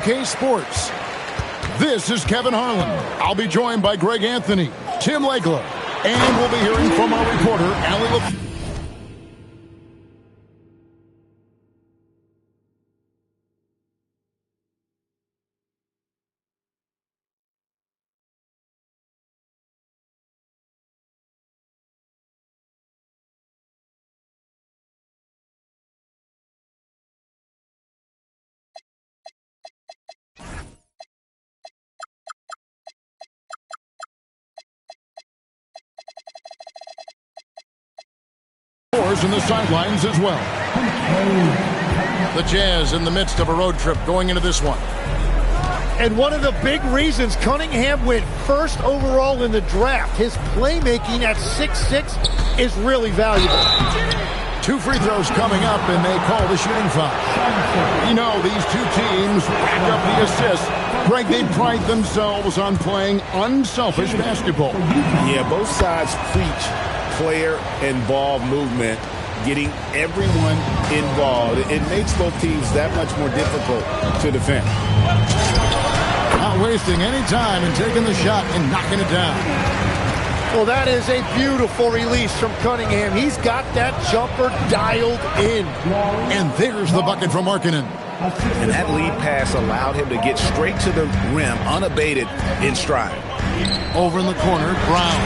K Sports. This is Kevin Harlan. I'll be joined by Greg Anthony, Tim Legler, and we'll be hearing from our reporter, Allie LaFleur. In the sidelines as well. The Jazz in the midst of a road trip going into this one. And one of the big reasons Cunningham went first overall in the draft, his playmaking at 6'6" is really valuable. 2 free throws coming up, and they call the shooting foul. You know, these two teams rack up the assists. Greg, they pride themselves on playing unselfish basketball. Yeah, both sides preach player and ball movement, getting everyone involved. It makes both teams that much more difficult to defend. Not wasting any time in taking the shot and knocking it down. Well, that is a beautiful release from Cunningham. He's got that jumper dialed in. And there's the bucket from Markkanen. And that lead pass allowed him to get straight to the rim, unabated in stride. Over in the corner, Brown.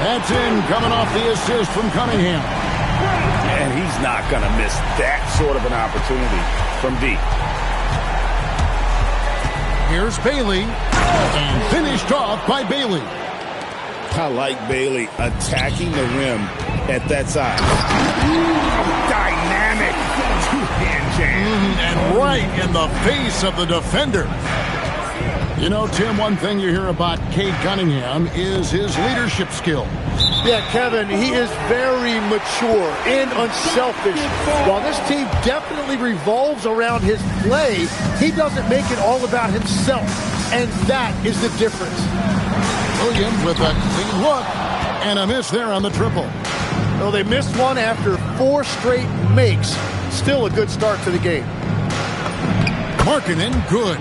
That's in, coming off the assist from Cunningham. And he's not going to miss that sort of an opportunity from deep. Here's Bailey. And finished off by Bailey. I like Bailey attacking the rim at that size. Dynamic two-hand jam. And right in the face of the defender. You know, Tim, one thing you hear about Cade Cunningham is his leadership skill. Yeah, Kevin, he is very mature and unselfish. While this team definitely revolves around his play, he doesn't make it all about himself. And that is the difference. Williams with a clean look and a miss there on the triple. Well, they missed one after 4 straight makes. Still a good start to the game. Markkanen, good.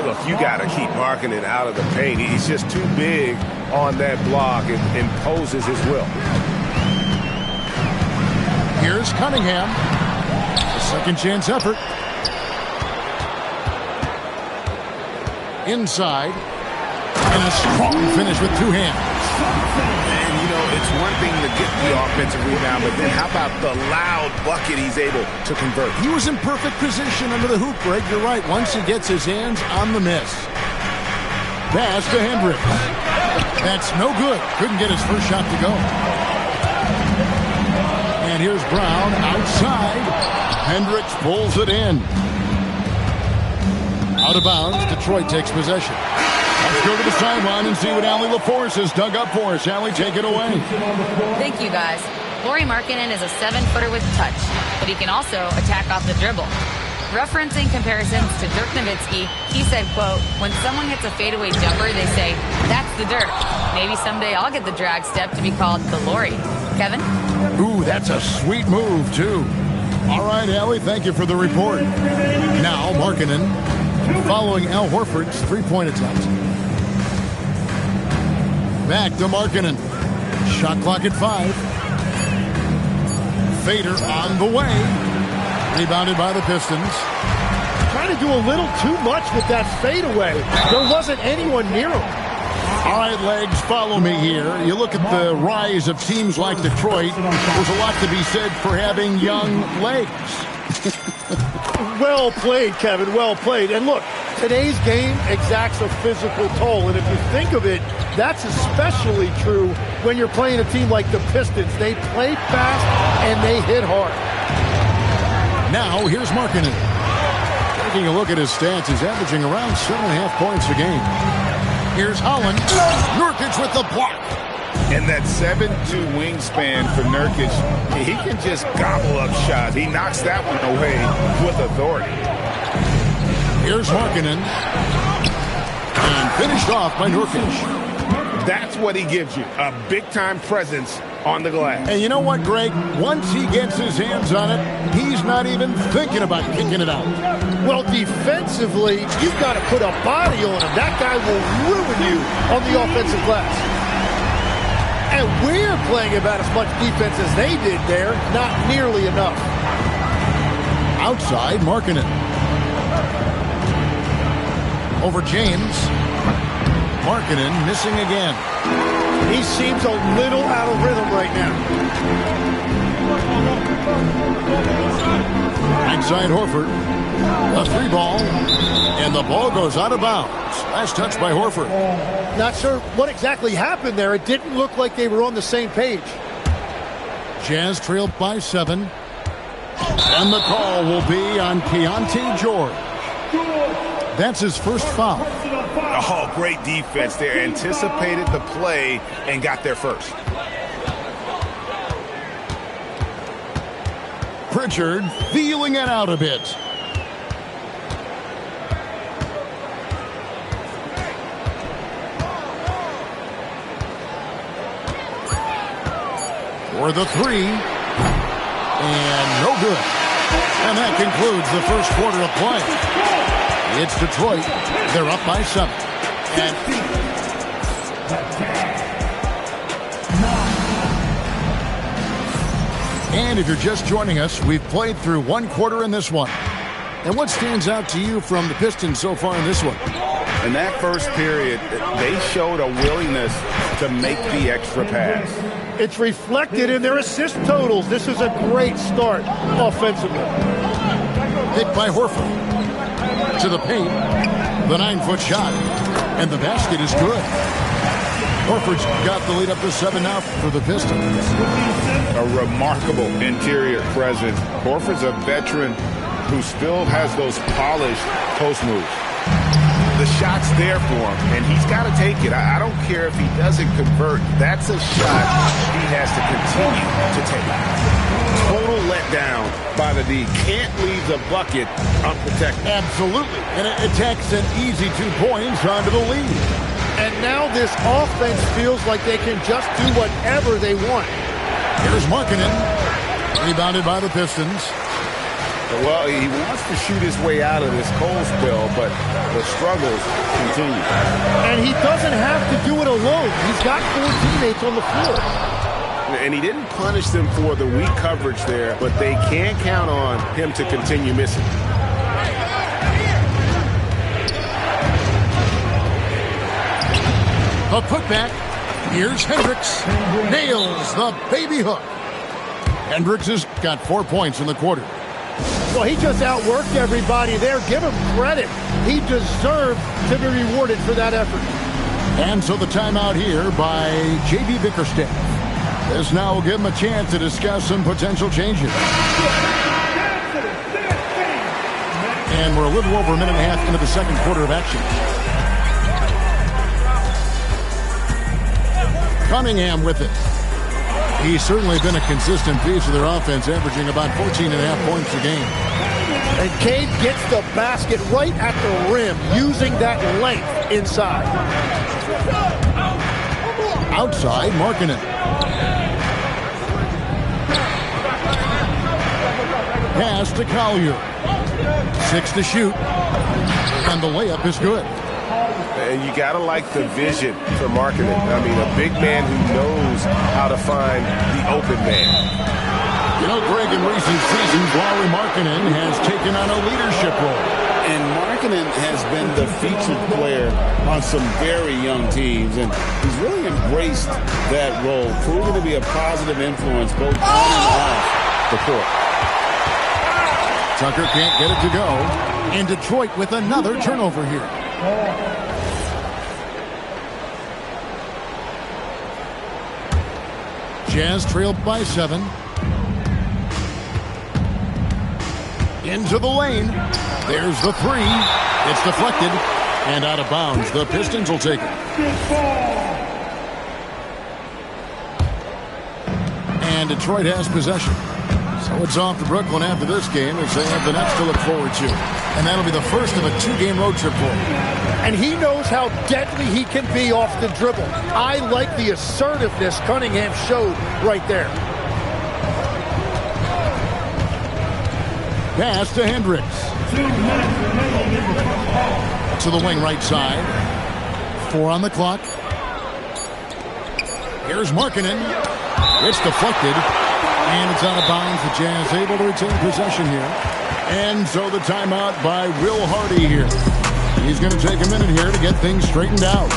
Look, you got to keep Markkanen out of the paint. He's just too big on that block and imposes his will. Here's Cunningham. A second chance effort. Inside. And a strong finish with 2 hands. And, you know, it's one thing to get the offensive rebound, but then how about the loud bucket he's able to convert? He was in perfect position under the hoop, Greg. You're right. Once he gets his hands on the miss. Pass to Hendricks. That's no good. Couldn't get his first shot to go. And here's Brown outside. Hendricks pulls it in. Out of bounds. Detroit takes possession. Let's go to the sideline and see what Allie LaForce has dug up for us. Allie, take it away. Thank you, guys. Lauri Markkanen is a 7-footer with touch, but he can also attack off the dribble. Referencing comparisons to Dirk Nowitzki, he said, quote, "When someone hits a fadeaway jumper, they say, that's the Dirk. Maybe someday I'll get the drag step to be called the Lauri." Kevin? Ooh, that's a sweet move, too. All right, Allie, thank you for the report. Now, Markkanen following Al Horford's 3-point attempt. Back to Markkanen. Shot clock at 5. Fader on the way. Rebounded by the Pistons. Trying to do a little too much with that fadeaway. There wasn't anyone near him. All right, Legs, follow me here. You look at the rise of teams like Detroit. There's a lot to be said for having young legs. Well played, Kevin. Well played. And look, today's game exacts a physical toll. And if you think of it, that's especially true when you're playing a team like the Pistons. They play fast and they hit hard. Now, here's Markkanen. Taking a look at his stats, he's averaging around 7.5 points a game. Here's Holland. Nurkic with the block. And that 7'2" wingspan for Nurkic, he can just gobble up shots. He knocks that one away with authority. Here's Markkanen. And finished off by Nurkic. That's what he gives you, a big-time presence on the glass. And you know what, Greg? Once he gets his hands on it, he's not even thinking about kicking it out. Well, defensively, you've got to put a body on him. That guy will ruin you on the offensive glass. And we're playing about as much defense as they did there. Not nearly enough. Outside, Markkanen. Over James. Markkanen missing again. He seems a little out of rhythm right now. Outside Horford. A 3 ball. And the ball goes out of bounds. Last touch by Horford. Not sure what exactly happened there. It didn't look like they were on the same page. Jazz trailed by 7. And the call will be on Keontae George. That's his first foul. Oh, great defense there. Anticipated the play and got there first. Pritchard feeling it out a bit. For the 3. And no good. And that concludes the first quarter of play. It's Detroit. They're up by 7. And if you're just joining us, we've played through 1 quarter in this one. And what stands out to you from the Pistons so far in this one? In that first period, they showed a willingness to make the extra pass. It's reflected in their assist totals. This is a great start offensively. Picked by Horford. To the paint. The 9-foot shot. And the basket is good. Horford's got the lead up to 7 now for the Pistons. A remarkable interior presence. Horford's a veteran who still has those polished post moves. The shot's there for him, and he's got to take it. I don't care if he doesn't convert. That's a shot he has to continue to take. Total letdown by the D. Can't leave the bucket unprotected. Absolutely. And it takes an easy 2 points onto the lead. And now this offense feels like they can just do whatever they want. Here's Markkanen. Rebounded by the Pistons. Well, he wants to shoot his way out of this cold spell, but the struggles continue. And he doesn't have to do it alone. He's got 4 teammates on the floor. And he didn't punish them for the weak coverage there, but they can't count on him to continue missing. A putback. Here's Hendricks. Nails the baby hook. Hendricks has got 4 points in the quarter. Well, he just outworked everybody there. Give him credit. He deserved to be rewarded for that effort. And so the timeout here by J.B. Bickerstaff. This now will give him a chance to discuss some potential changes. And we're a little over a minute and a half into the second quarter of action. Cunningham with it. He's certainly been a consistent piece of their offense, averaging about 14.5 points a game. And Cade gets the basket right at the rim, using that length inside. Outside, Markkanen. Pass to Collier. 6 to shoot. And the layup is good. And you got to like the vision for Markkanen. I mean, a big man who knows how to find the open man. You know, Greg, in recent seasons, Lauri Markkanen has taken on a leadership role. And Markkanen has been the featured player on some very young teams, and he's really embraced that role, proving to be a positive influence both on and off the court. Tucker can't get it to go. And Detroit with another turnover here. Jazz trailed by 7. Into the lane. There's the 3. It's deflected and out of bounds. The Pistons will take it. And Detroit has possession. So it's off to Brooklyn after this game as they have the Nets to look forward to. And that'll be the first of a 2-game road trip for him. And he knows how deadly he can be off the dribble. I like the assertiveness Cunningham showed right there. Pass to Hendricks. To the wing right side. 4 on the clock. Here's Markkanen. It's deflected. And it's out of bounds. The Jazz able to retain possession here. And so the timeout by Will Hardy here. He's going to take a minute here to get things straightened out.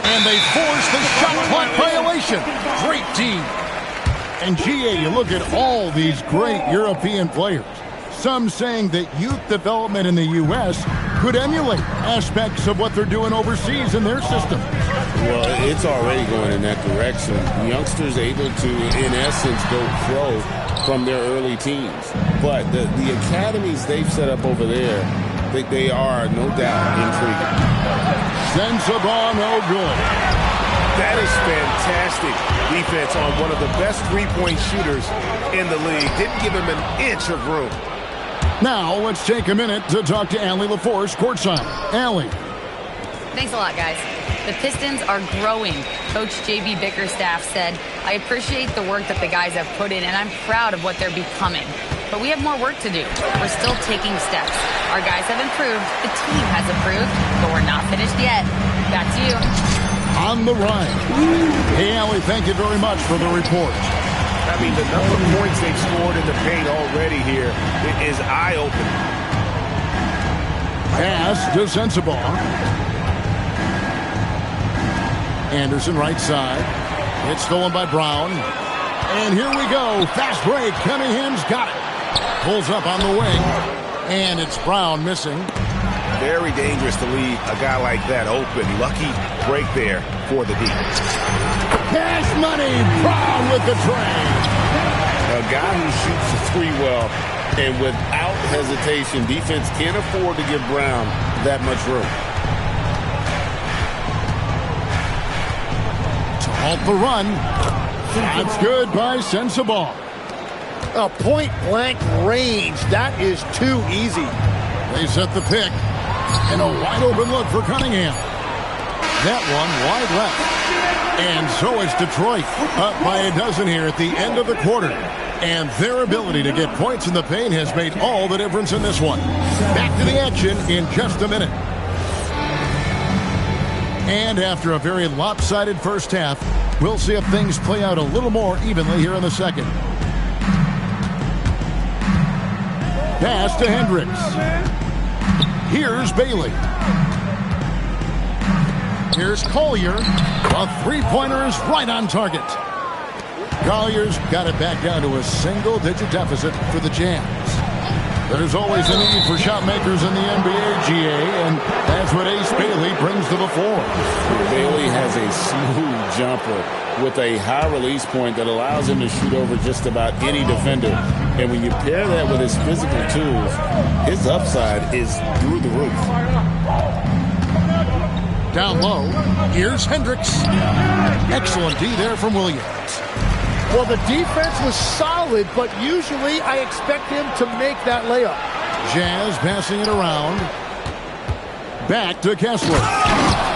And they force the shot clock violation. Great team. And GA, you look at all these great European players. Some saying that youth development in the U.S. could emulate aspects of what they're doing overseas in their system. Well, it's already going in that direction. Youngsters able to, in essence, go pro from their early teens. But the academies they've set up over there, they are, no doubt, intriguing. Sensabaugh, no good. That is fantastic defense on one of the best three-point shooters in the league. Didn't give him an inch of room. Now, let's take a minute to talk to Allie LaForce, courtside. Allie. Thanks a lot, guys. The Pistons are growing. Coach J.B. Bickerstaff said, I appreciate the work that the guys have put in, and I'm proud of what they're becoming. But we have more work to do. We're still taking steps. Our guys have improved. The team has improved, but we're not finished yet. Back to you. On the run. Hey, Allie, thank you very much for the report. I mean, the number of points they've scored in the paint already here is eye-opening. Pass to Sensabaugh. Anderson right side. It's stolen by Brown. And here we go. Fast break. Cunningham's got it. Pulls up on the wing. And it's Brown missing. Very dangerous to leave a guy like that open. Lucky break there for the deep. Cash money. Brown with the tray. A guy who shoots the three well, and without hesitation, defense can't afford to give Brown that much room. To halt the run. That's good by Sensabaugh. A point-blank range. That is too easy. They set the pick. And a wide-open look for Cunningham. That one wide left. And so it's Detroit up by a dozen here at the end of the quarter. And their ability to get points in the paint has made all the difference in this one. Back to the action in just a minute. And after a very lopsided first half, we'll see if things play out a little more evenly here in the second. Pass to Hendricks. Here's Bailey. Here's Collier. A three-pointer is right on target. Collier's got it back down to a single-digit deficit for the Jazz. There's always a need for shot makers in the NBA, GA, and that's what Ace Bailey brings to the fore. Bailey has a smooth jumper with a high release point that allows him to shoot over just about any defender. And when you pair that with his physical tools, his upside is through the roof. Down low, here's Hendricks. Excellent D there from Williams. Well, the defense was solid, but usually I expect him to make that layup. Jazz passing it around. Back to Kessler.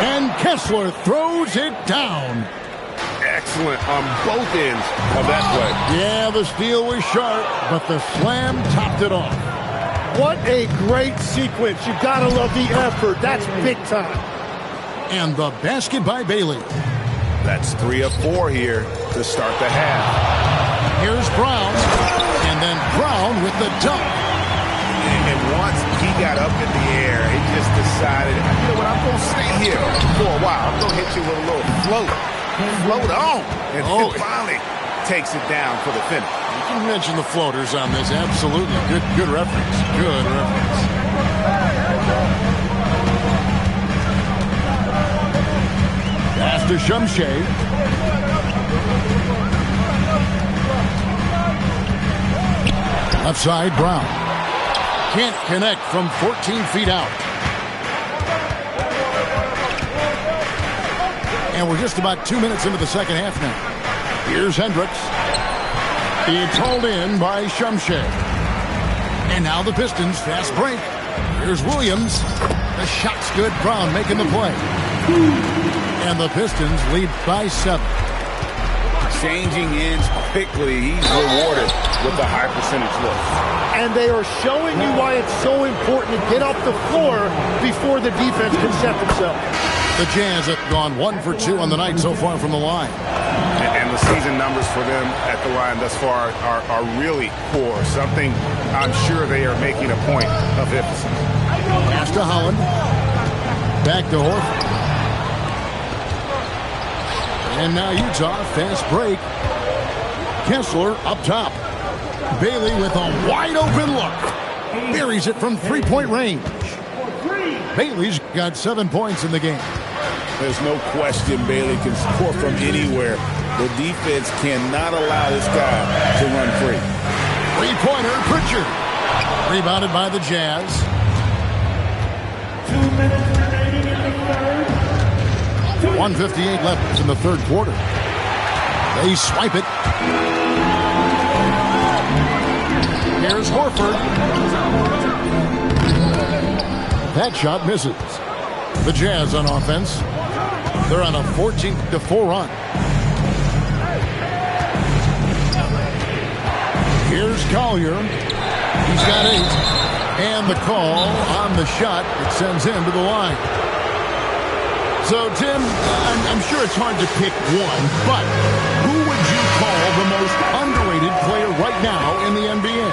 And Kessler throws it down. Excellent on both ends of that play. Yeah, the steal was sharp, but the slam topped it off. What a great sequence. You gotta love the effort. That's big time. And the basket by Bailey. That's 3 of 4 here to start the half. Here's Brown. And then Brown with the dunk. And once he got up in the air, he just decided, you know what, I'm going to stay here for a while. I'm going to hit you with a little float. Float on. And then finally takes it down for the finish. You can mention the floaters on this. Absolutely. Good reference. Good reference. Pass to Shumshay. Left side, Brown. Can't connect from 14 feet out. And we're just about 2 minutes into the second half now. Here's Hendricks. It's hauled in by Shumshay. And now the Pistons fast break. Here's Williams. The shot's good. Brown making the play. And the Pistons lead by 7. Changing ends quickly. He's rewarded with a high percentage look. And they are showing you why it's so important to get off the floor before the defense can set themselves. The Jazz have gone 1 for 2 on the night so far from the line. And the season numbers for them at the line thus far are really poor. Something I'm sure they are making a point of emphasis. Pass to Holland. Back to Horford. And now Utah, fast break. Kessler up top. Bailey with a wide-open look. Buries it from three-point range. Bailey's got 7 points in the game. There's no question Bailey can score from anywhere. The defense cannot allow this guy to run free. Three-pointer, Pritchard. Rebounded by the Jazz. 2 minutes remaining in the third. 1:58 left in the third quarter. They swipe it. Here's Horford. That shot misses. The Jazz on offense. They're on a 14-4 run. Here's Collier. He's got 8. And the call on the shot that sends him to the line. So, Tim, I'm sure it's hard to pick one, but who would you call the most underrated player right now in the NBA?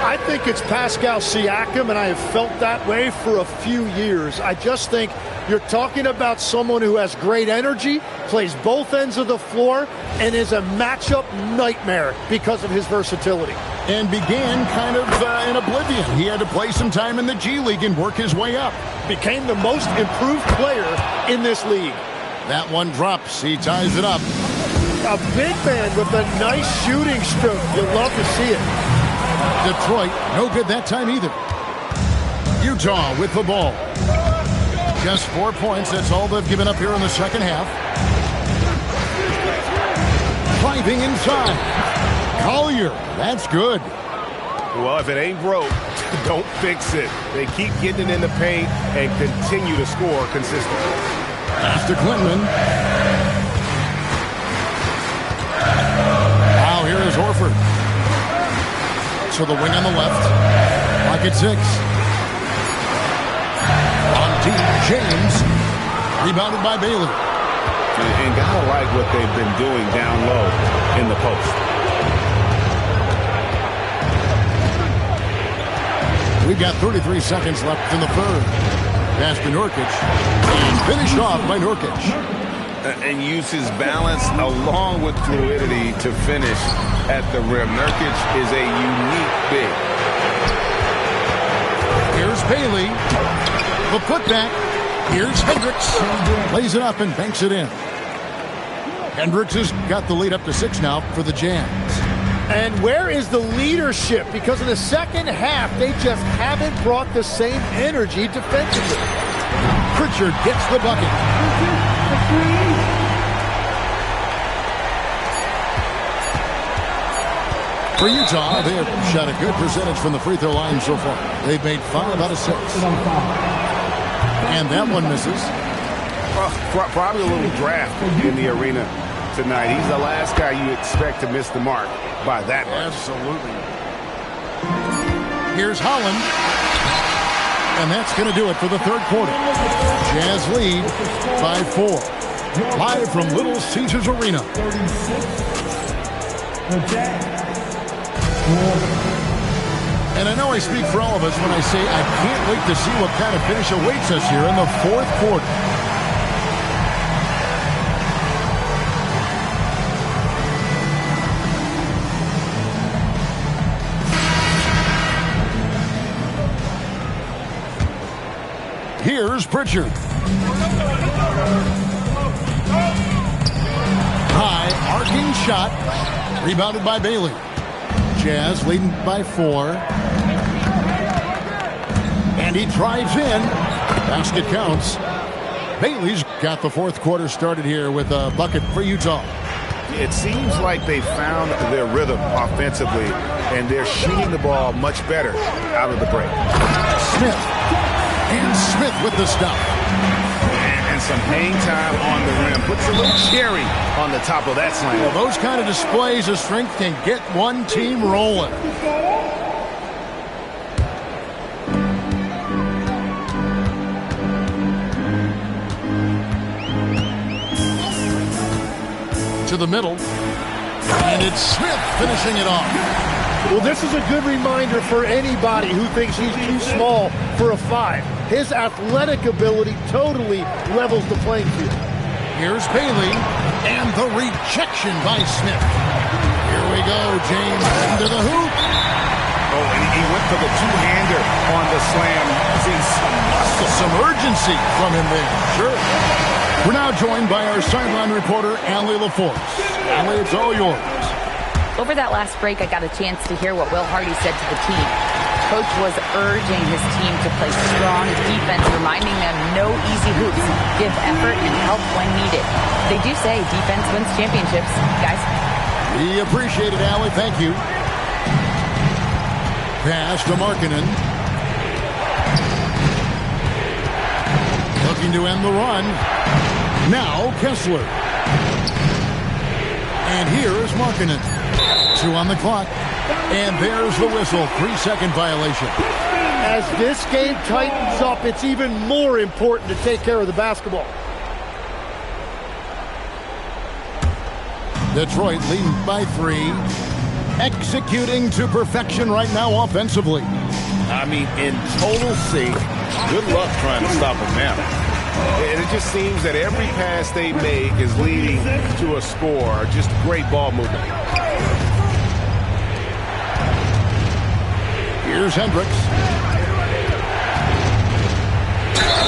I think it's Pascal Siakam, and I have felt that way for a few years. I just think you're talking about someone who has great energy, plays both ends of the floor, and is a matchup nightmare because of his versatility. And began kind of in oblivion. He had to play some time in the G League and work his way up. Became the most improved player in this league. That one drops. He ties it up. A big man with a nice shooting stroke. You'll love to see it. Detroit, no good that time either. Utah with the ball. Just 4 points. That's all they've given up here in the second half. Driving inside. Collier, that's good. Well, if it ain't broke, don't fix it. They keep getting it in the paint and continue to score consistently. Pass to Clinton. Now here is Horford. So the wing on the left. Pocket 6. On deep, James. Rebounded by Bailey. And gotta like what they've been doing down low in the post. We've got 33 seconds left in the third. Pass to Nurkic. And finished off by Nurkic. And use his balance along with fluidity to finish at the rim. Nurkic is a unique big. Here's Bailey. The putback. Here's Hendricks. Lays it up and banks it in. Hendricks has got the lead up to 6 now for the Jazz. And where is the leadership? Because in the second half, they just haven't brought the same energy defensively. Pritchard gets the bucket. For Utah, they have shot a good percentage from the free throw line so far. They've made 5 out of 6. And that one misses. Probably a little draft in the arena tonight. He's the last guy you expect to miss the mark by that much. Absolutely. Here's Holland. And that's going to do it for the third quarter. Jazz lead by 4. Live from Little Caesars Arena. And I know I speak for all of us when I say I can't wait to see what kind of finish awaits us here in the fourth quarter. Here's Pritchard. High arcing shot. Rebounded by Bailey. Jazz leading by 4. And he drives in. Basket counts. Bailey's got the fourth quarter started here with a bucket for Utah. It seems like they found their rhythm offensively, and they're shooting the ball much better out of the break. Smith. And Smith with the stop. And some hang time on the rim. Puts a little cherry on the top of that slam. Well, those kind of displays of strength can get one team rolling. To the middle. And it's Smith finishing it off. Well, this is a good reminder for anybody who thinks he's too small for a 5. His athletic ability totally levels the playing field. Here's Bailey, and the rejection by Smith. Here we go, James, into the hoop. Oh, and he went for the two-hander on the slam. See some muscle, some urgency from him there. Sure. We're now joined by our sideline reporter, Allie LaForce. Allie, it's all yours. Over that last break, I got a chance to hear what Will Hardy said to the team. Coach was urging his team to play strong defense, reminding them no easy hoops, give effort, and help when needed. They do say defense wins championships, guys. We appreciate it, Allie. Thank you. Pass to Markkanen. Looking to end the run. Now Kessler. And here is Markkanen. 2 on the clock. And there's the whistle. 3-second violation. As this game tightens up, it's even more important to take care of the basketball. Detroit leading by 3. Executing to perfection right now offensively. I mean, in total sync. Good luck trying to stop them now. And it just seems that every pass they make is leading to a score. Just great ball movement. Here's Hendricks.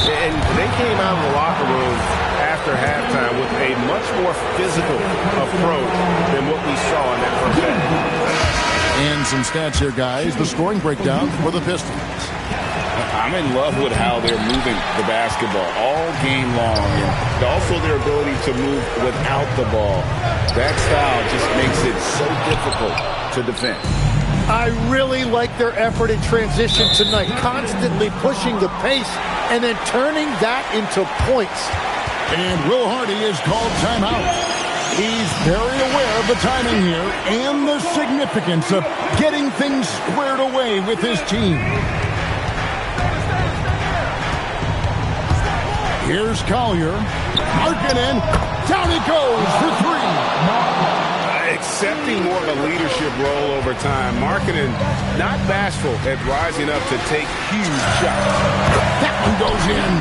And they came out of the locker room after halftime with a much more physical approach than what we saw in that first half. And some stats here, guys. The scoring breakdown for the Pistons. I'm in love with how they're moving the basketball all game long, and also their ability to move without the ball. That style just makes it so difficult to defend. I really like their effort in transition tonight, constantly pushing the pace and then turning that into points. And Will Hardy is called timeout. He's very aware of the timing here and the significance of getting things squared away with his team. Here's Collier. Markkanen. Down he goes for 3. Accepting more of a leadership role over time. Markkanen not bashful at rising up to take huge shots. That one goes in.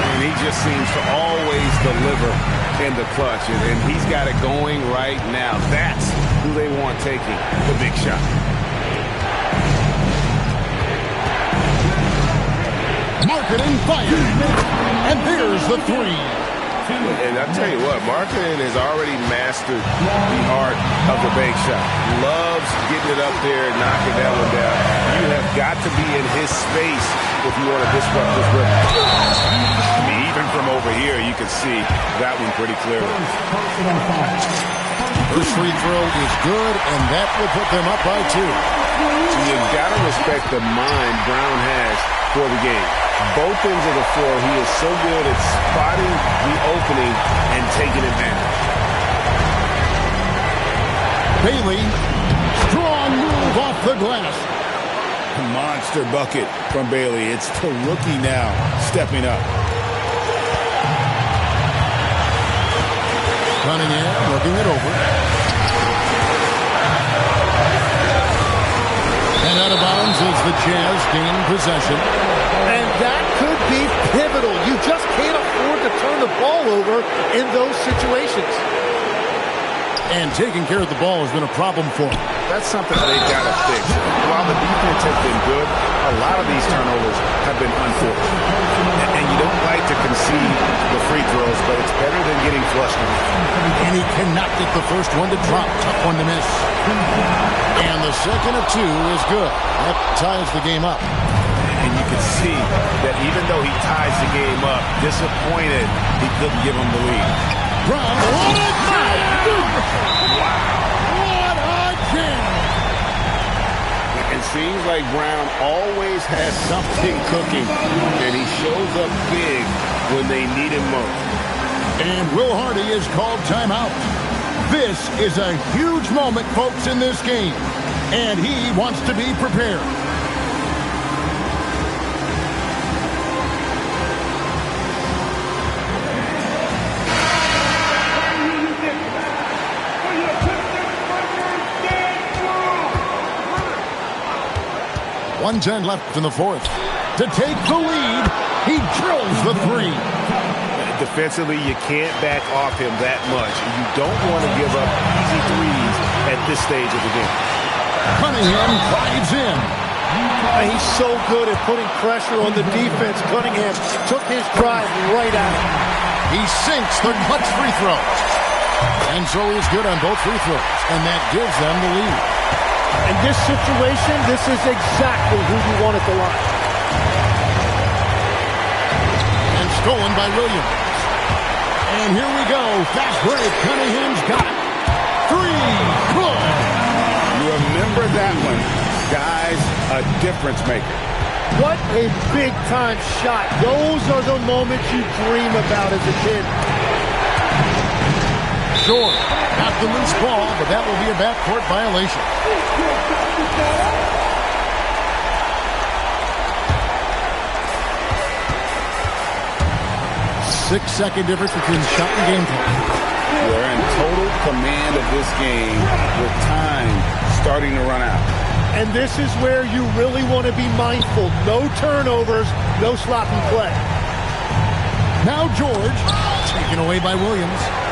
And he just seems to always deliver in the clutch. And he's got it going right now. That's who they want taking the big shot. Markkanen fired. And there's the 3. And I tell you what, Markkanen has already mastered the art of the bank shot. Loves getting it up there, knocking that one down. You have got to be in his space if you want to disrupt this rhythm. I mean, even from over here, you can see that one pretty clearly. First free throw is good, and that will put them up by 2. So you've got to respect the mind Brown has for the game. Both ends of the floor, he is so good at spotting the opening and taking advantage. Bailey, strong move off the glass. Monster bucket from Bailey. It's the rookie now stepping up. Running in, looking it over. And out of bounds as the Jazz gain possession. And that could be pivotal. You just can't afford to turn the ball over in those situations. And taking care of the ball has been a problem for them. That's something they've got to fix. While the defense has been good, a lot of these turnovers have been unforced. And you don't like to concede the free throws, but it's better than getting flushed. And he cannot get the first one to drop. Tough one to miss. And the second of 2 is good. That ties the game up. and you can see that even though he ties the game up, disappointed he couldn't give him the lead. Brown, what a jam! What a jam! It seems like Brown always has something cooking, and he shows up big when they need him most. And Will Hardy is called timeout. This is a huge moment, folks, in this game, and he wants to be prepared. .110 left in the fourth. To take the lead, he drills the three. Defensively, you can't back off him that much. You don't want to give up easy threes at this stage of the game. Cunningham drives in. He's so good at putting pressure on the defense. Cunningham took his drive right at him. He sinks the clutch free throw. And so he's good on both free throws, and that gives them the lead. In this situation, this is exactly who you want at the line. And stolen by Williams. And here we go. Fast break. Cunningham's got it. Three. Good. You remember that one. Guys, a difference maker. What a big-time shot. Those are the moments you dream about as a kid. Short. Got the loose ball, but that will be a backcourt violation. 6-second difference between shot and game clock. They're in total command of this game with time starting to run out. And this is where you really want to be mindful. No turnovers, no sloppy play. Now George, taken away by Williams.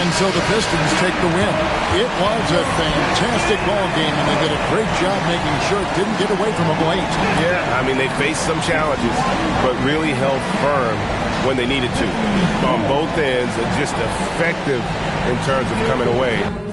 And so the Pistons take the win. It was a fantastic ball game, and they did a great job making sure it didn't get away from them late. Yeah, I mean, they faced some challenges, but really held firm when they needed to. On both ends, just effective in terms of coming away